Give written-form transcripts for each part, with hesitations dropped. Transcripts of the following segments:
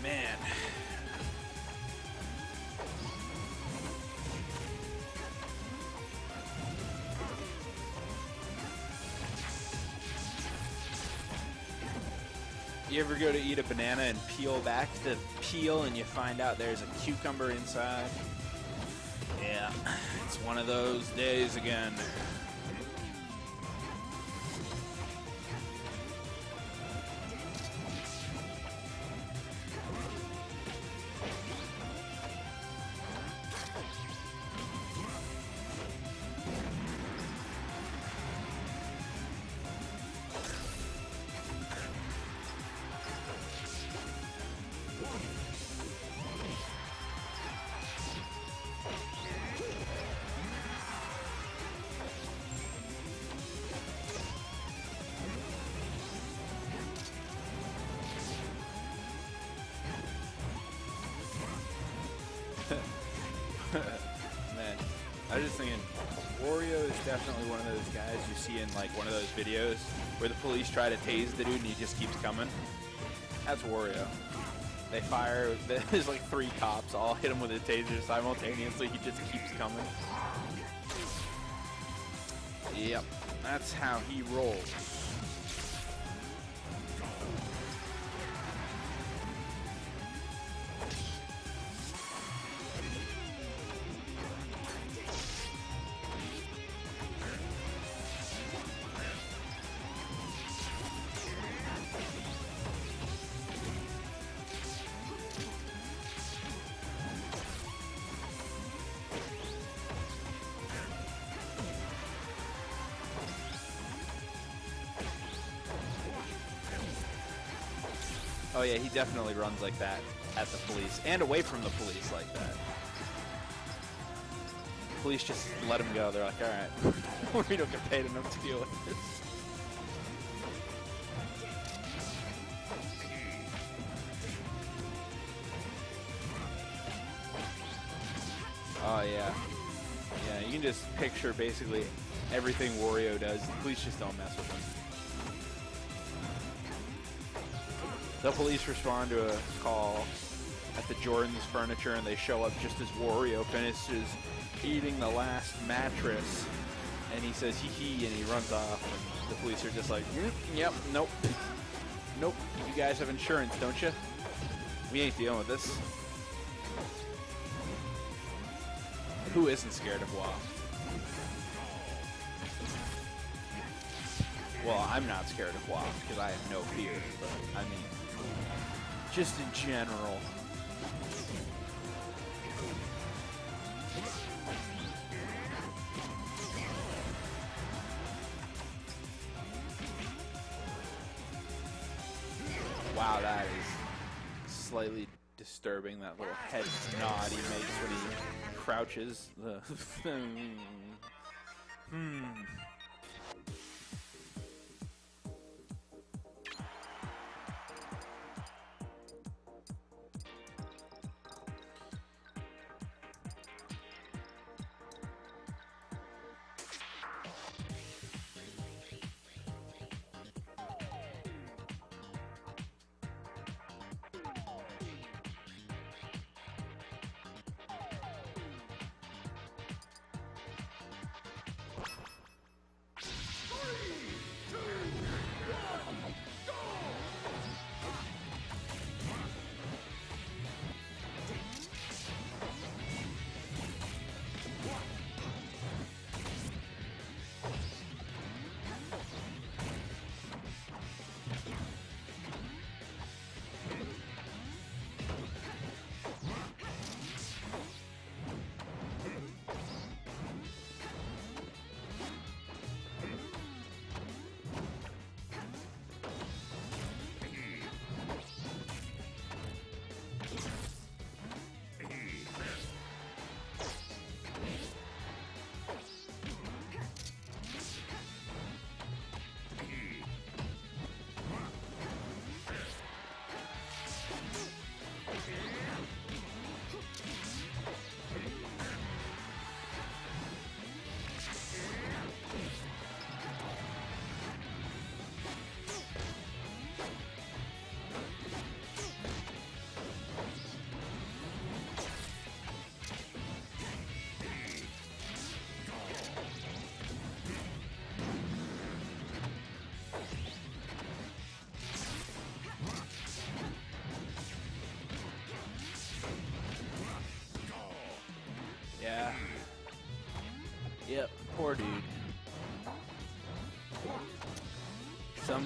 man. You ever go to eat a banana and peel back the peel and you find out there's a cucumber inside? Yeah, it's one of those days again. Man, I was just thinking, Wario is definitely one of those guys you see in like one of those videos where the police try to tase the dude and he just keeps coming. That's Wario. They fire, there's like 3 cops, all hit him with a taser simultaneously, he just keeps coming. Yep, that's how he rolls. Oh yeah, he definitely runs like that at the police, and away from the police like that. Police just let him go. They're like, alright, we don't get paid enough to deal with this. Oh yeah. Yeah, you can just picture basically everything Wario does. The police just don't mess with him. The police respond to a call at the Jordan's Furniture, and they show up just as Wario finishes eating the last mattress. And he says, hee hee, and he runs off. And the police are just like, yep, nope. Nope, you guys have insurance, don't you? We ain't dealing with this. Who isn't scared of WoW? Well, I'm not scared of WoW because I have no fear, but I mean, just in general. Wow, that is slightly disturbing, that little head nod he makes when he crouches.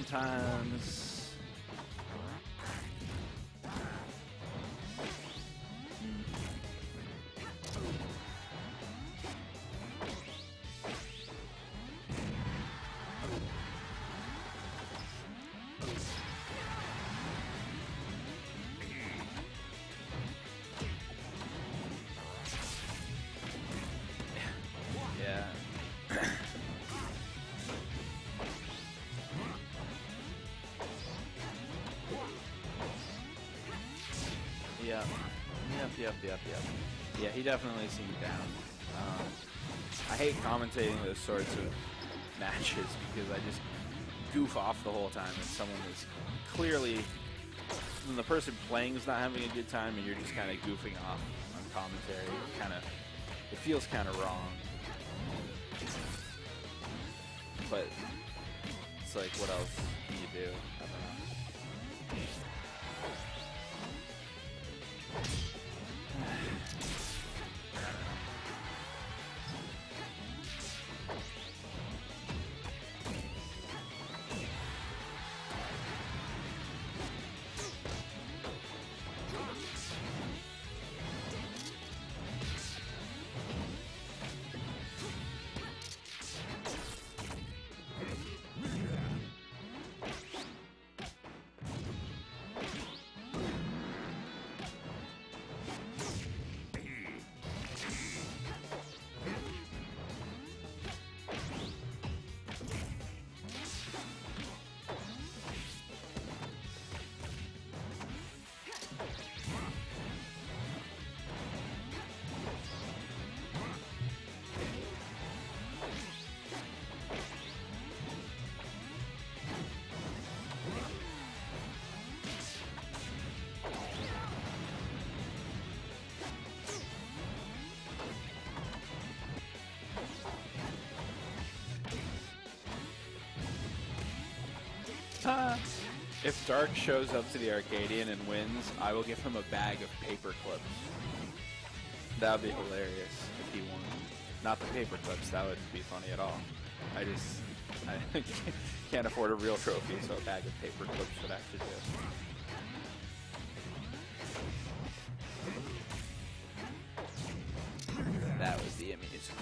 sometimes. Yep. Yeah, he definitely seemed down. I hate commentating those sorts of matches because I just goof off the whole time, and someone is clearly, when the person playing is not having a good time and you're just kind of goofing off on commentary, it feels kind of wrong. But it's like, what else can you do? I don't know. If Dark shows up to the Arcadian and wins, I will give him a bag of paper clips. That would be hilarious if he won. Not the paper clips, that wouldn't be funny at all. I can't afford a real trophy, so a bag of paper clips would actually do. That would be amazing.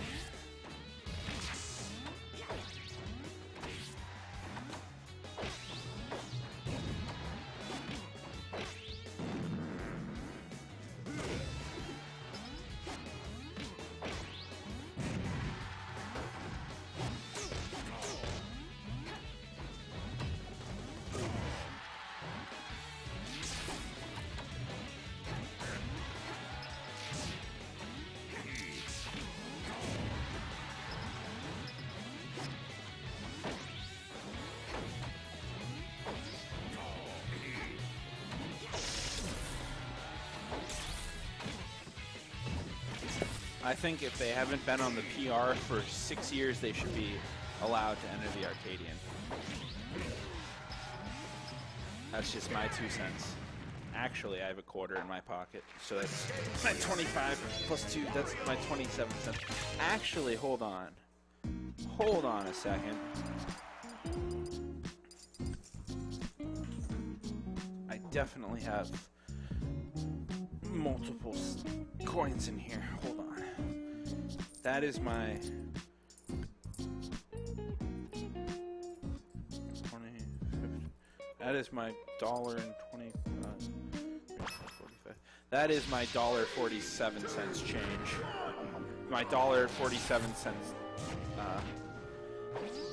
I think if they haven't been on the PR for 6 years, they should be allowed to enter the Arcadian. That's just my 2 cents. Actually, I have a quarter in my pocket, so that's my 25 plus 2, that's my 27 cents. Actually, hold on. Hold on a second. I definitely have multiple coins in here. Hold on. That is my 20, 50. That is my $1.25. That is my $1.47 change. My $1.47.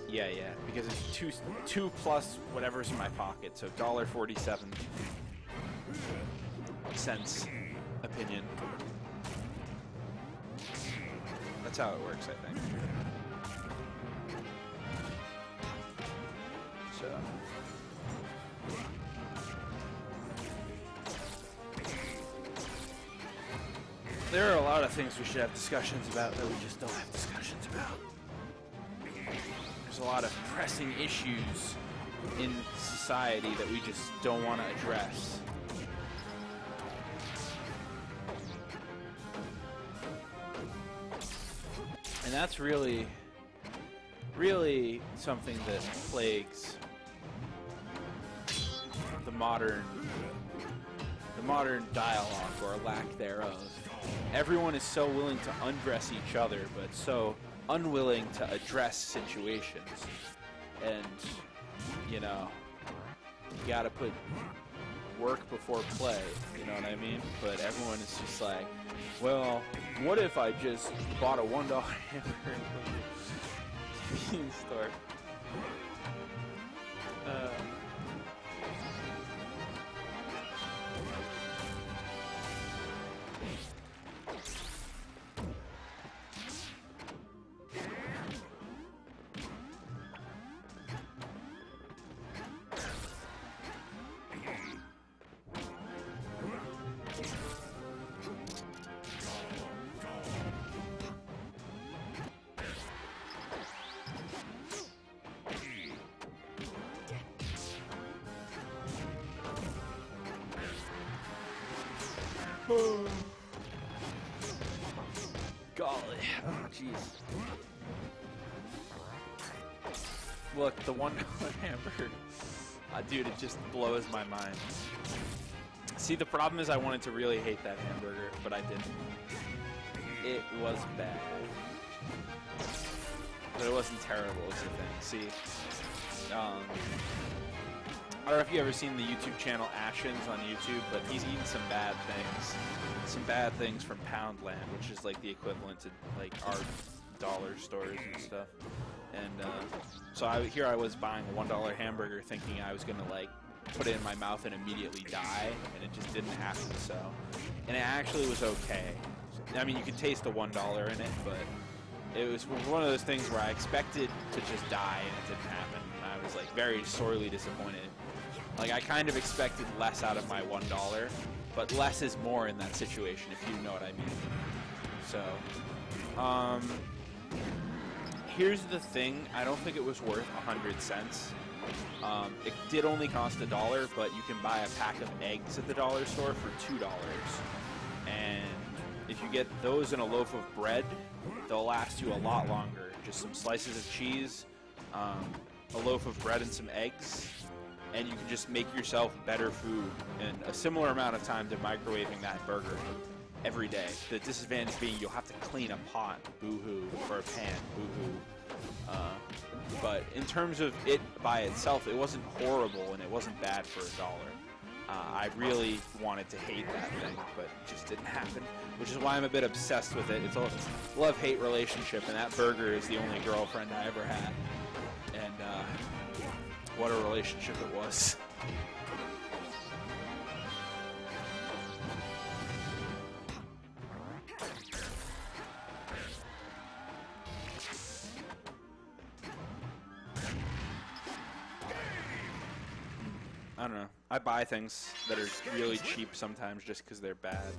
Yeah, because it's two plus whatever's in my pocket, so $1.47 opinion. That's how it works, I think. So. There are a lot of things we should have discussions about that we just don't have discussions about. There's a lot of pressing issues in society that we just don't want to address. And that's really something that plagues modern dialogue or lack thereof. Everyone is so willing to undress each other, but so unwilling to address situations. And, you know, you gotta put work before play, you know what I mean? But everyone is just like, well, what if I just bought a $1 hamburger in the convenience store? Golly. Oh, jeez. Look, the $1 hamburger. Dude, it just blows my mind. See, the problem is I wanted to really hate that hamburger, but I didn't. It was bad. But it wasn't terrible, is the thing. See, I don't know if you've ever seen the YouTube channel Ashens on YouTube, but he's eaten some bad things. Some bad things from Poundland, which is like the equivalent to like our dollar stores and stuff. And so here I was buying a $1 hamburger thinking I was going to like put it in my mouth and immediately die, and it just didn't happen so. And it actually was okay. I mean, you could taste the $1 in it, but it was one of those things where I expected to just die and it didn't happen. And I was like very sorely disappointed. Like, I kind of expected less out of my $1, but less is more in that situation, if you know what I mean. So, here's the thing. I don't think it was worth 100 cents. It did only cost $1, but you can buy a pack of eggs at the dollar store for $2. And if you get those in a loaf of bread, they'll last you a lot longer. Just some slices of cheese, a loaf of bread and some eggs, and you can just make yourself better food in a similar amount of time to microwaving that burger every day. The disadvantage being you'll have to clean a pot, boo-hoo, or a pan, boo-hoo. But in terms of it by itself, it wasn't horrible and it wasn't bad for $1. I really wanted to hate that thing, but it just didn't happen, which is why I'm a bit obsessed with it. It's a love-hate relationship, and that burger is the only girlfriend I ever had. And what a relationship it was. I don't know. I buy things that are really cheap sometimes just because they're bad.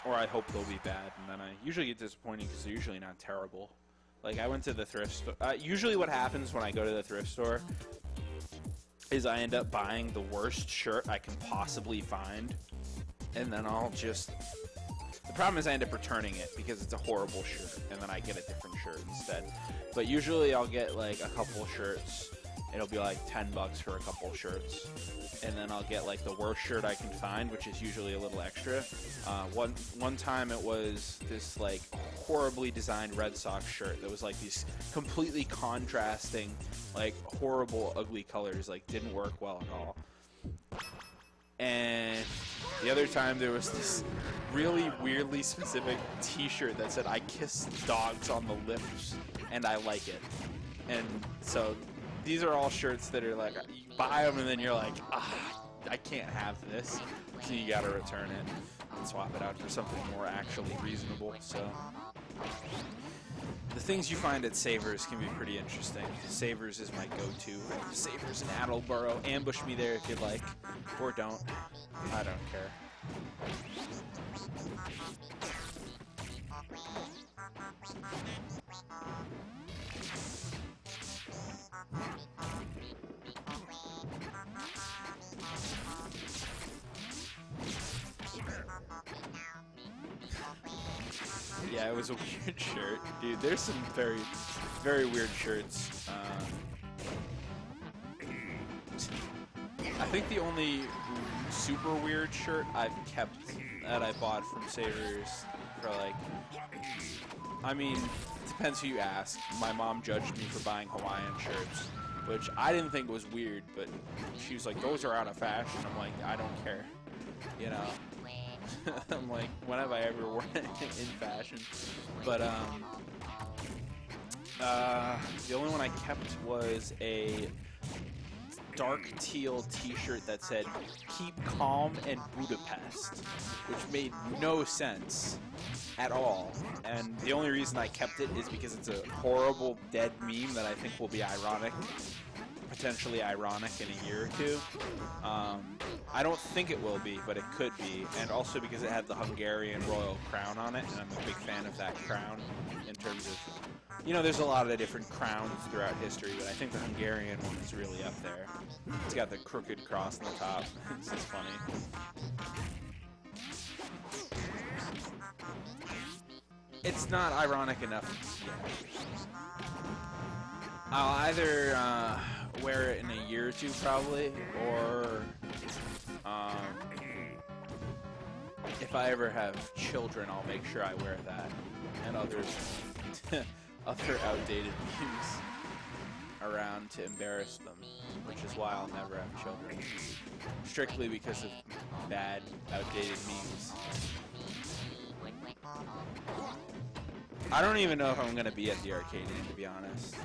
Or I hope they'll be bad, and then I usually get disappointed because they're usually not terrible. Like, I went to the thrift store. Usually what happens when I go to the thrift store is I end up buying the worst shirt I can possibly find, and then I'll just... The problem is I end up returning it because it's a horrible shirt, and then I get a different shirt instead. But usually I'll get, like, a couple shirts. It'll be like $10 for a couple shirts, and then I'll get like the worst shirt I can find, which is usually a little extra. One time it was this like horribly designed Red Sox shirt that was like these completely contrasting, like horrible, ugly colors, like didn't work well at all. And the other time there was this really weirdly specific T-shirt that said "I kiss dogs on the lips and I like it," and so. These are all shirts that are like, you buy them and then you're like, I can't have this, so you gotta return it and swap it out for something more actually reasonable. So the things you find at Savers can be pretty interesting. Savers is my go-to. Savers in Attleboro. Ambush me there if you'd like, or don't. I don't care. Yeah, it was a weird shirt. Dude, there's some very, very weird shirts. I think the only super weird shirt I've kept that I bought from Savers for like, I mean, it depends who you ask. My mom judged me for buying Hawaiian shirts, which I didn't think was weird, but she was like, those are out of fashion. I'm like, I don't care, you know. I'm like, when have I ever worn it in fashion? But the only one I kept was a dark teal t-shirt that said "Keep Calm and Budapest," which made no sense at all. And the only reason I kept it is because it's a horrible dead meme that I think will be ironic, potentially ironic in a year or two. I don't think it will be, but it could be. And also because it had the Hungarian royal crown on it, and I'm a big fan of that crown in terms of, you know, there's a lot of different crowns throughout history, but I think the Hungarian one is really up there. It's got the crooked cross on the top. It's just funny. It's not ironic enough yet. I'll either wear it in a year or two, probably, or if I ever have children, I'll make sure I wear that and other outdated memes around to embarrass them, which is why I'll never have children, strictly because of bad, outdated memes. I don't even know if I'm going to be at the Arcadian, to be honest.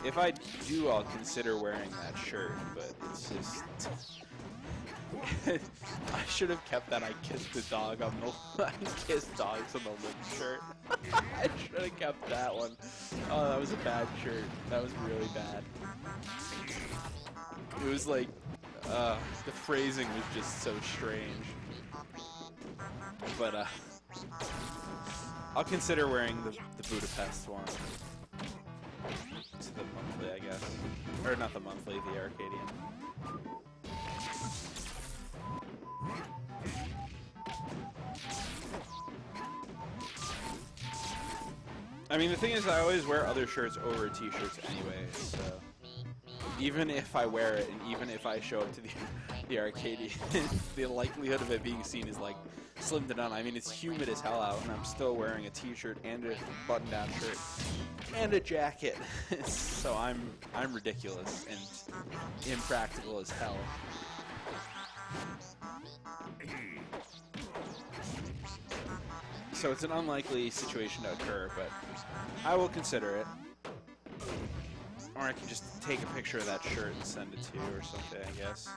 If I do, I'll consider wearing that shirt, but it's just... I should have kept that I kissed the dog on the... I kissed dogs on the lip shirt. I should have kept that one. Oh, that was a bad shirt. That was really bad. It was like... the phrasing was just so strange. But, I'll consider wearing the Budapest one. To the monthly, I guess. Or not the monthly, the Arcadian. I mean, the thing is, I always wear other shirts over t-shirts anyway, so... Even if I wear it, and even if I show up to the Arcadian, the likelihood of it being seen is, like, slim to none. I mean, it's humid as hell out, and I'm still wearing a t-shirt and a button-down shirt and a jacket. So I'm ridiculous and impractical as hell. So it's an unlikely situation to occur, but I will consider it. Or I can just take a picture of that shirt and send it to you or something, I guess.